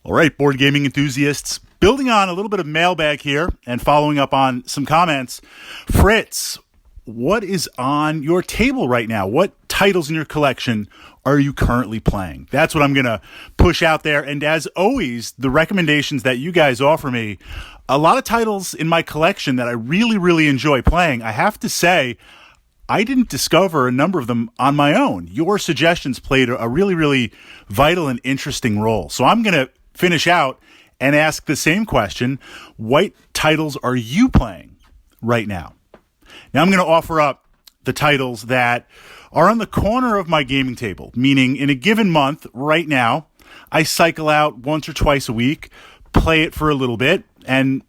All right, board gaming enthusiasts, building on a little bit of mailbag here and following up on some comments. Fritz, what is on your table right now? What titles in your collection are you currently playing? That's what I'm going to push out there. And as always, the recommendations that you guys offer me, a lot of titles in my collection that I really, really enjoy playing. I have to say, I didn't discover a number of them on my own. Your suggestions played a really, really vital and interesting role. So I'm going to finish out and ask the same question. What titles are you playing right now? Now I'm going to offer up the titles that are on the corner of my gaming table, meaning in a given month right now, I cycle out once or twice a week, play it for a little bit, and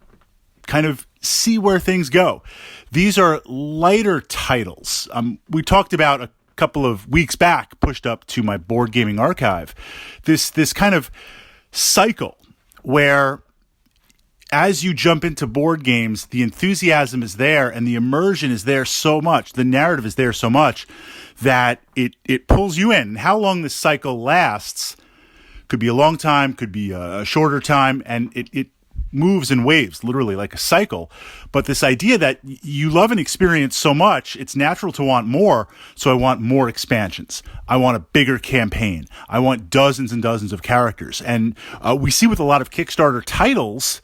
kind of see where things go. These are lighter titles. We talked about a couple of weeks back, pushed up to my board gaming archive, this kind of cycle where as you jump into board games, the enthusiasm is there and the immersion is there so much, the narrative is there so much that it pulls you in. How long this cycle lasts could be a long time, could be a shorter time, and it moves in waves, literally like a cycle. But this idea that you love an experience so much, it's natural to want more. So I want more expansions. I want a bigger campaign. I want dozens and dozens of characters. And we see with a lot of Kickstarter titles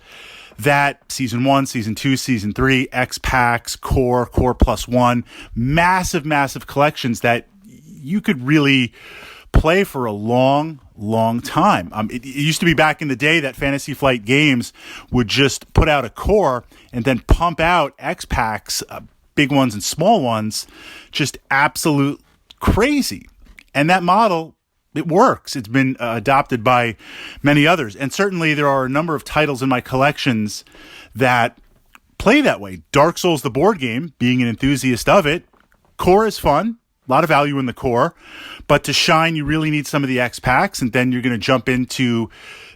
that Season 1, Season 2, Season 3, X Packs, Core Plus One, massive collections that you could really play for a long time. It used to be back in the day that Fantasy Flight Games would just put out a core and then pump out X packs, big ones and small ones, just absolute crazy. And that model, it works. It's been adopted by many others. And certainly there are a number of titles in my collections that play that way. Dark Souls, the board game, being an enthusiast of it, core is fun. A lot of value in the core, but to shine, you really need some of the X packs, and then you're going to jump into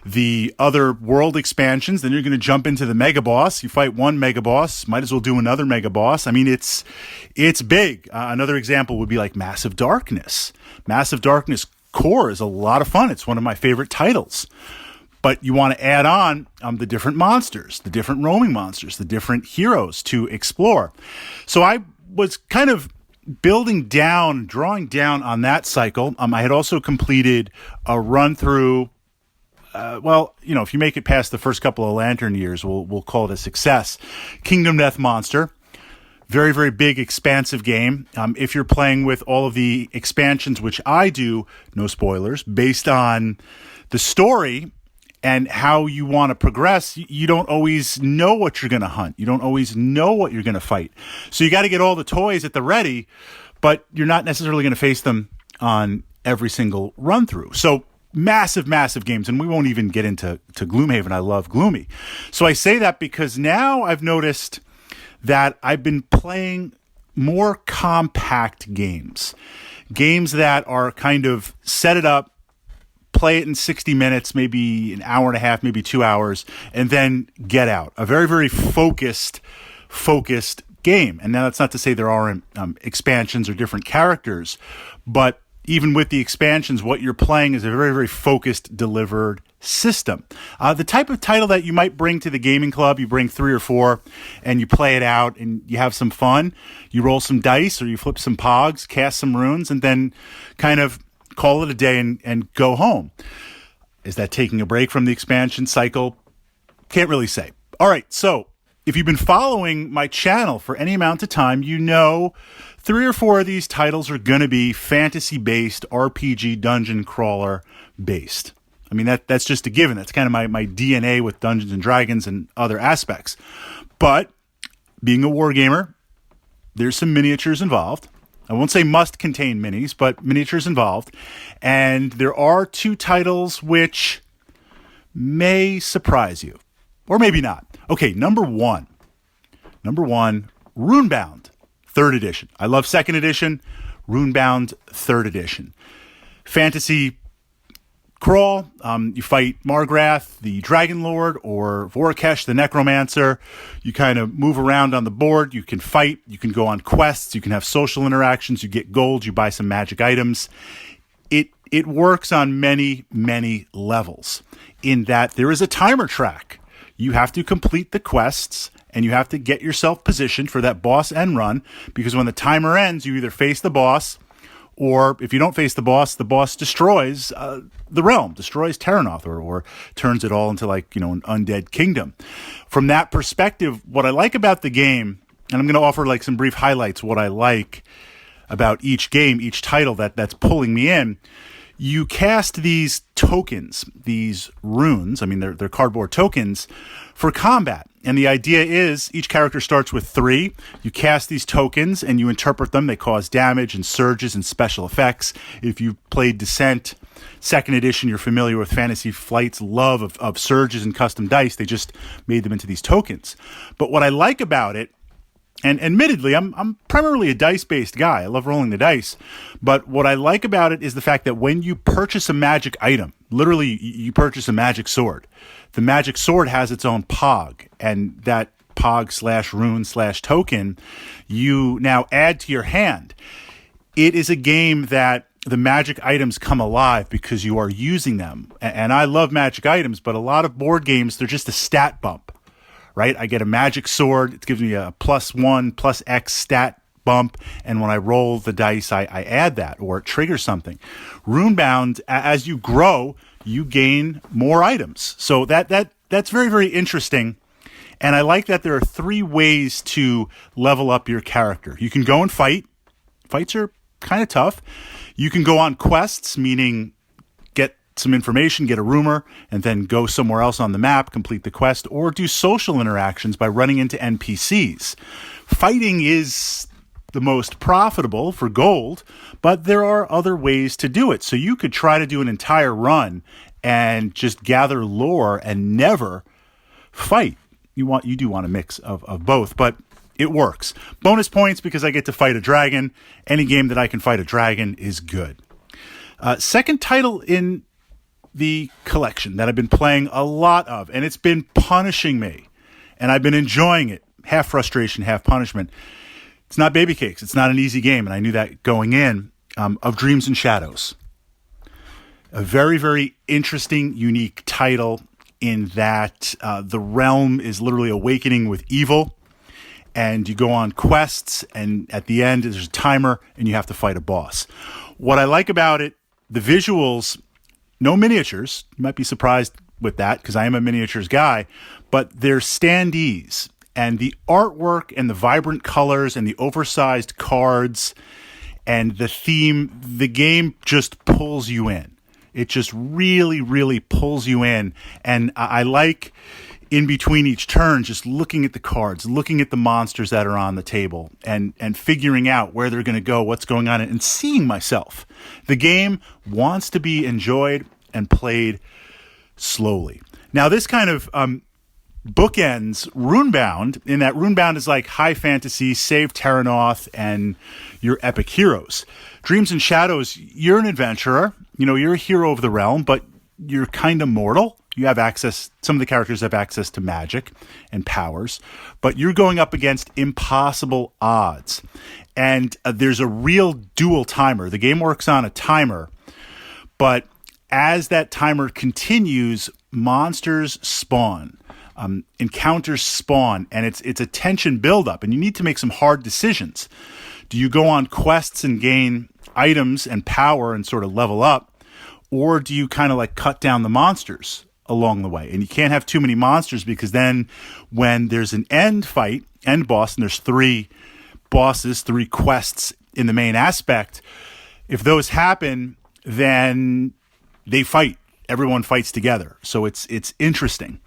the other world expansions. Then you're going to jump into the mega boss. You fight one mega boss, might as well do another mega boss. I mean, it's big. Another example would be like Massive Darkness. Massive Darkness core is a lot of fun. It's one of my favorite titles. But you want to add on the different monsters, the different roaming monsters, the different heroes to explore. So I was kind of drawing down on that cycle. I had also completed a run through, if you make it past the first couple of Lantern years, we'll call it a success. Kingdom Death Monster. Very, very big, expansive game. If you're playing with all of the expansions, which I do, no spoilers, based on the story and how you want to progress, you don't always know what you're going to hunt. You don't always know what you're going to fight. So you got to get all the toys at the ready, but you're not necessarily going to face them on every single run through. So massive games, and we won't even get into Gloomhaven. I love Gloomy. So I say that because now I've noticed that I've been playing more compact games that are kind of set it up, play it in 60 minutes, maybe an hour and a half, maybe 2 hours, and then get out. A very, very focused game. And now that's not to say there aren't expansions or different characters, but even with the expansions, what you're playing is a very, very focused, delivered system. The type of title that you might bring to the gaming club, you bring 3 or 4 and you play it out and you have some fun. You roll some dice or you flip some pogs, cast some runes, and then kind of call it a day and go home. Is that taking a break from the expansion cycle? Can't really say. All right, so if you've been following my channel for any amount of time, you know 3 or 4 of these titles are going to be fantasy-based, RPG, dungeon crawler-based. I mean, that's just a given. That's kind of my DNA with Dungeons & Dragons and other aspects. But being a wargamer, there's some miniatures involved. I won't say must contain minis, but miniatures involved. And there are 2 titles which may surprise you. Or maybe not. Okay, number one, Runebound, 3rd edition. I love 2nd edition, Runebound, 3rd edition. Fantasy crawl, you fight Margrath, the Dragon Lord, or Vorkesh, the Necromancer. You kind of move around on the board. You can fight. You can go on quests. You can have social interactions. You get gold. You buy some magic items. It it works on many, many levels in that there is a timer track. You have to complete the quests and you have to get yourself positioned for that boss end run, because when the timer ends, you either face the boss, or if you don't face the boss destroys the realm, destroys Terranoth, or turns it all into an undead kingdom. From that perspective, what I like about the game, and I'm going to offer some brief highlights, what I like about each game, each title that's pulling me in. You cast these tokens, these runes, they're cardboard tokens, for combat. And the idea is each character starts with 3. You cast these tokens and you interpret them. They cause damage and surges and special effects. If you played Descent, 2nd edition, you're familiar with Fantasy Flight's love of surges and custom dice. They just made them into these tokens. But what I like about it, and admittedly, I'm primarily a dice-based guy. I love rolling the dice. But what I like about it is the fact that when you purchase a magic item, literally you purchase a magic sword, the magic sword has its own pog. And that pog/rune/token you now add to your hand. It is a game that the magic items come alive because you are using them. And I love magic items, but a lot of board games, they're just a stat bump. Right? I get a magic sword. It gives me a +1, +X stat bump. And when I roll the dice, I add that, or it triggers something. Runebound, as you grow, you gain more items. So that's very, very interesting. And I like that there are 3 ways to level up your character. You can go and fight. Fights are kind of tough. You can go on quests, meaning get some information, get a rumor, and then go somewhere else on the map, complete the quest, or do social interactions by running into NPCs. Fighting is the most profitable for gold, but there are other ways to do it. So you could try to do an entire run and just gather lore and never fight. You do want a mix of both, but it works. Bonus points because I get to fight a dragon. Any game that I can fight a dragon is good. Second title in the collection that I've been playing a lot of, and it's been punishing me, and I've been enjoying it. Half frustration, half punishment. It's not Baby Cakes. It's not an easy game, and I knew that going in, of Dreams and Shadows. A very, very interesting, unique title in that the realm is literally awakening with evil, and you go on quests, and at the end, there's a timer, and you have to fight a boss. What I like about it, the visuals, no miniatures. You might be surprised with that because I am a miniatures guy, but they're standees. And the artwork and the vibrant colors and the oversized cards and the theme, the game just pulls you in. It just really, really pulls you in. And I like, in between each turn, just looking at the cards, looking at the monsters that are on the table, and figuring out where they're going to go, what's going on, and seeing myself. The game wants to be enjoyed and played slowly. Now, this kind of bookends Runebound, in that Runebound is like high fantasy, save Terranoth, and your epic heroes. Dreams and Shadows, you're an adventurer. You're a hero of the realm, but you're kind of mortal. You have access, some of the characters have access to magic and powers, but you're going up against impossible odds. And there's a real dual timer. The game works on a timer, but as that timer continues, monsters spawn, encounters spawn, and it's a tension buildup, and you need to make some hard decisions. Do you go on quests and gain items and power and sort of level up, or do you kind of cut down the monsters along the way? And you can't have too many monsters because then when there's an end boss, and there's 3 bosses, 3 quests in the main aspect, if those happen, then they fight. Everyone fights together. So it's interesting.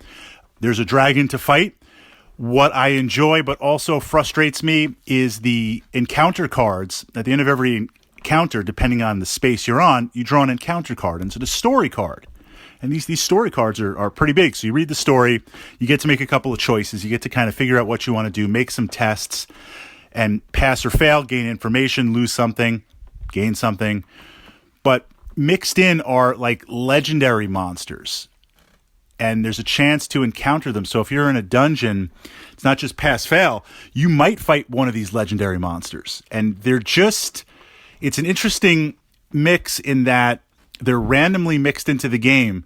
There's a dragon to fight. What I enjoy but also frustrates me is the encounter cards. At the end of every encounter, depending on the space you're on, you draw an encounter card. And so the story card. And these story cards are pretty big. So you read the story, you get to make a couple of choices. You get to kind of figure out what you want to do, make some tests, and pass or fail, gain information, lose something, gain something. But mixed in are legendary monsters. And there's a chance to encounter them. So if you're in a dungeon, it's not just pass-fail. You might fight one of these legendary monsters. And it's an interesting mix in that they're randomly mixed into the game,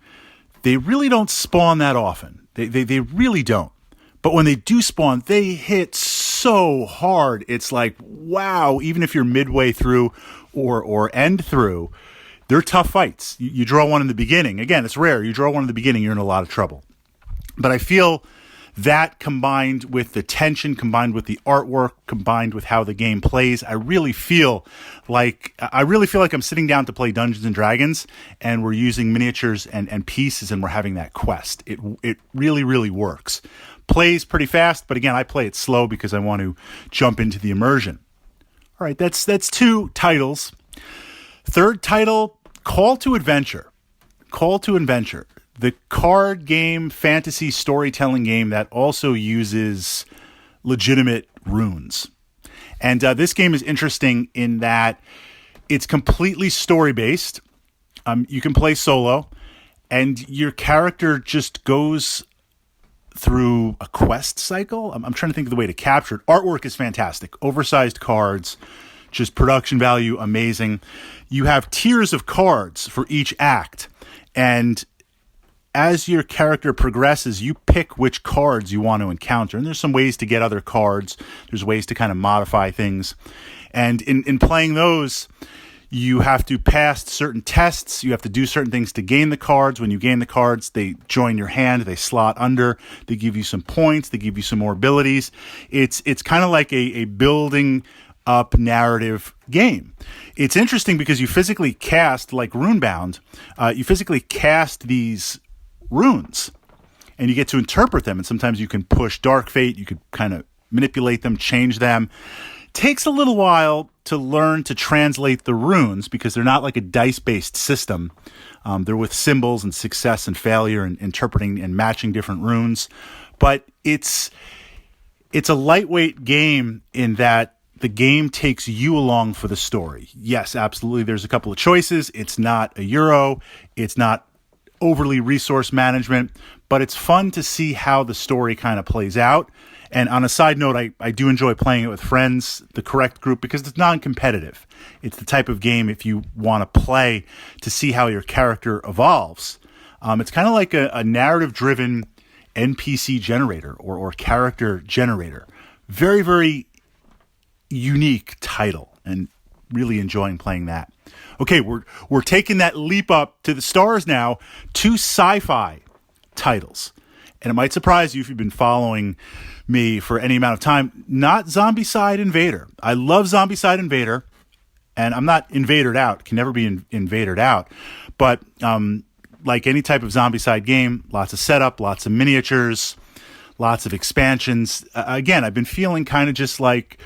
they really don't spawn that often. They really don't. But when they do spawn, they hit so hard. It's like, wow, even if you're midway through or end through, they're tough fights. You draw one in the beginning. Again, it's rare. You draw one in the beginning, you're in a lot of trouble. But I feel that combined with the tension, combined with the artwork, combined with how the game plays, I really feel like I'm sitting down to play Dungeons and Dragons, and we're using miniatures and pieces, and we're having that quest. It really, really works. Plays pretty fast, but again, I play it slow because I want to jump into the immersion. All right, that's 2 titles. Third title, Call to Adventure. Call to Adventure. The card game, fantasy storytelling game that also uses legitimate runes. And this game is interesting in that it's completely story-based. You can play solo, and your character just goes through a quest cycle. I'm trying to think of the way to capture it. Artwork is fantastic. Oversized cards, just production value, amazing. You have tiers of cards for each act, and as your character progresses, you pick which cards you want to encounter. And there's some ways to get other cards. There's ways to kind of modify things. And in playing those, you have to pass certain tests. You have to do certain things to gain the cards. When you gain the cards, they join your hand. They slot under. They give you some points. They give you some more abilities. It's kind of like a building up narrative game. It's interesting because you physically cast, like Runebound, you physically cast these runes, and you get to interpret them. And sometimes you can push Dark Fate. You could kind of manipulate them, change them. Takes a little while to learn to translate the runes because they're not like a dice-based system. They're with symbols and success and failure and interpreting and matching different runes. But it's a lightweight game in that the game takes you along for the story. Yes, absolutely. There's a couple of choices. It's not a Euro. It's not overly resource management, but it's fun to see how the story kind of plays out. And on a side note, I do enjoy playing it with friends, the correct group, because it's non-competitive. It's the type of game if you want to play to see how your character evolves. It's kind of like a narrative-driven NPC generator or character generator. Very, very unique title, and really enjoying playing that. Okay, we're taking that leap up to the stars now. 2 sci-fi titles. And it might surprise you if you've been following me for any amount of time. Not Zombicide Invader. I love Zombicide Invader, and I'm not invadered out. Can never be invadered out. But like any type of Zombicide game, lots of setup, lots of miniatures, lots of expansions. Again, I've been feeling kind of just like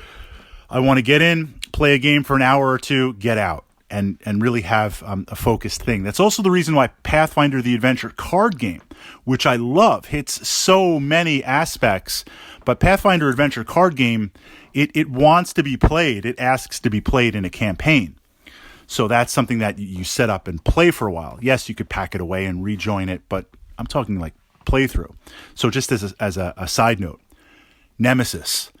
I want to get in, play a game for an hour or 2, get out. And really have a focused thing. That's also the reason why Pathfinder the Adventure card game, which I love, hits so many aspects. But Pathfinder Adventure card game, it wants to be played. It asks to be played in a campaign. So that's something that you set up and play for a while. Yes, you could pack it away and rejoin it, but I'm talking like playthrough. So just as a side note, Nemesis.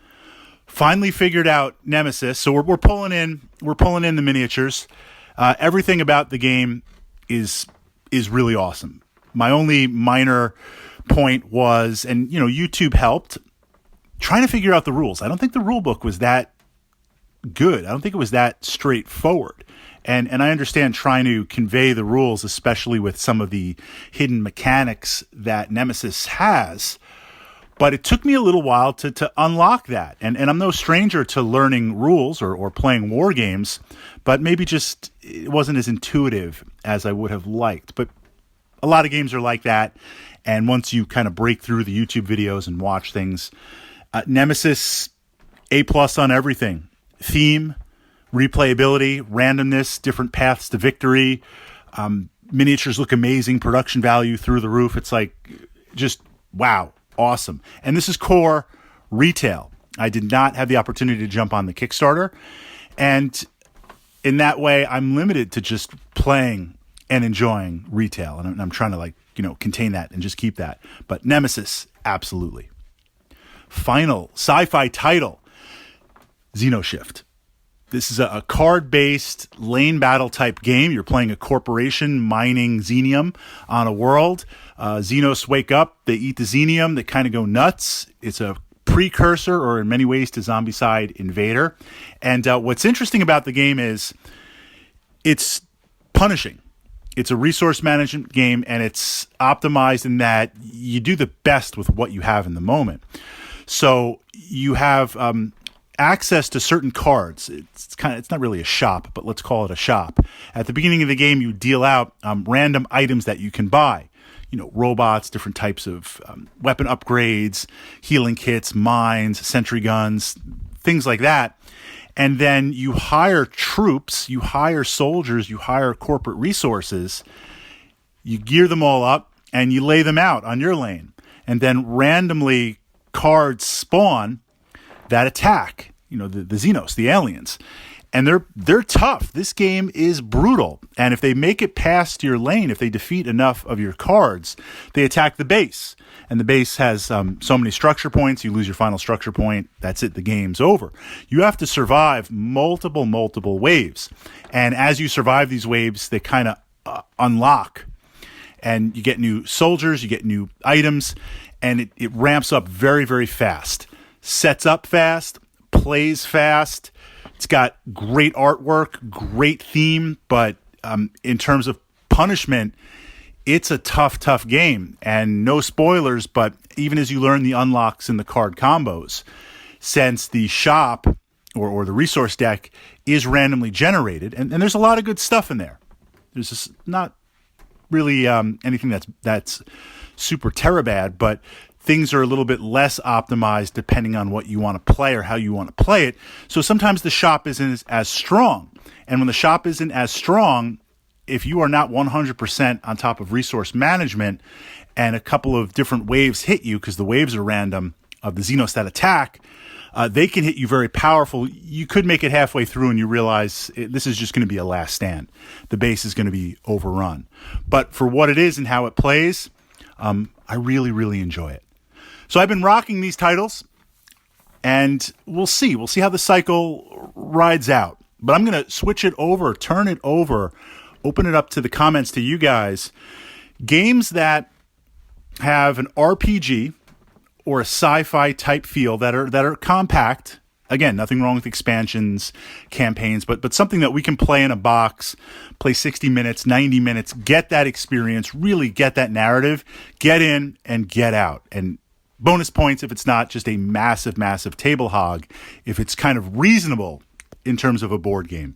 Finally figured out Nemesis. So we're pulling in the miniatures. Everything about the game is really awesome. My only minor point was, and YouTube helped, trying to figure out the rules. I don't think the rule book was that good. I don't think it was that straightforward. And I understand trying to convey the rules, especially with some of the hidden mechanics that Nemesis has. But it took me a little while to unlock that. And I'm no stranger to learning rules or playing war games, but maybe just it wasn't as intuitive as I would have liked. But a lot of games are like that. And once you kind of break through the YouTube videos and watch things, Nemesis, A+ on everything. Theme, replayability, randomness, different paths to victory. Miniatures look amazing, production value through the roof. It's like just wow. Awesome. And this is core retail. I did not have the opportunity to jump on the Kickstarter. And in that way, I'm limited to just playing and enjoying retail. And I'm trying to contain that and just keep that. But Nemesis, absolutely. Final sci-fi title, Xenoshift. This is a card-based lane battle type game. You're playing a corporation mining xenium on a world. Xenos wake up, they eat the xenium, they kind of go nuts. It's a precursor, or in many ways, to Zombicide Invader. And what's interesting about the game is it's punishing. It's a resource management game, and it's optimized in that you do the best with what you have in the moment. So you have access to certain cards. It's not really a shop, but let's call it a shop. At the beginning of the game, you deal out random items that you can buy. Robots, different types of weapon upgrades, healing kits, mines, sentry guns, things like that. And then you hire troops, you hire soldiers, you hire corporate resources, you gear them all up, and you lay them out on your lane. And then randomly cards spawn that attack, the Xenos, the aliens. And they're tough. This game is brutal. And if they make it past your lane, if they defeat enough of your cards, they attack the base. And the base has so many structure points. You lose your final structure point. That's it. The game's over. You have to survive multiple waves. And as you survive these waves, they kind of unlock. And you get new soldiers, you get new items, and it ramps up very, very fast. Sets up fast, plays fast. It's got great artwork, great theme, but in terms of punishment, it's a tough game. And no spoilers, but even as you learn the unlocks and the card combos, since the shop or the resource deck is randomly generated, and there's a lot of good stuff in there. There's just not really anything that's super terabad, but things are a little bit less optimized depending on what you want to play or how you want to play it. So sometimes the shop isn't as strong. And when the shop isn't as strong, if you are not 100% on top of resource management and a couple of different waves hit you, because the waves are random of the Xenos that attack, they can hit you very powerful. You could make it halfway through and you realize this is just going to be a last stand. The base is going to be overrun. But for what it is and how it plays, I really enjoy it. So I've been rocking these titles, and we'll see. We'll see how the cycle rides out. But I'm going to switch it over, turn it over, open it up to the comments to you guys. Games that have an RPG or a sci-fi type feel that are compact. Again, nothing wrong with expansions, campaigns, but something that we can play in a box, play 60 minutes, 90 minutes, get that experience, really get that narrative, get in and get out. And bonus points if it's not just a massive table hog, if it's kind of reasonable in terms of a board game.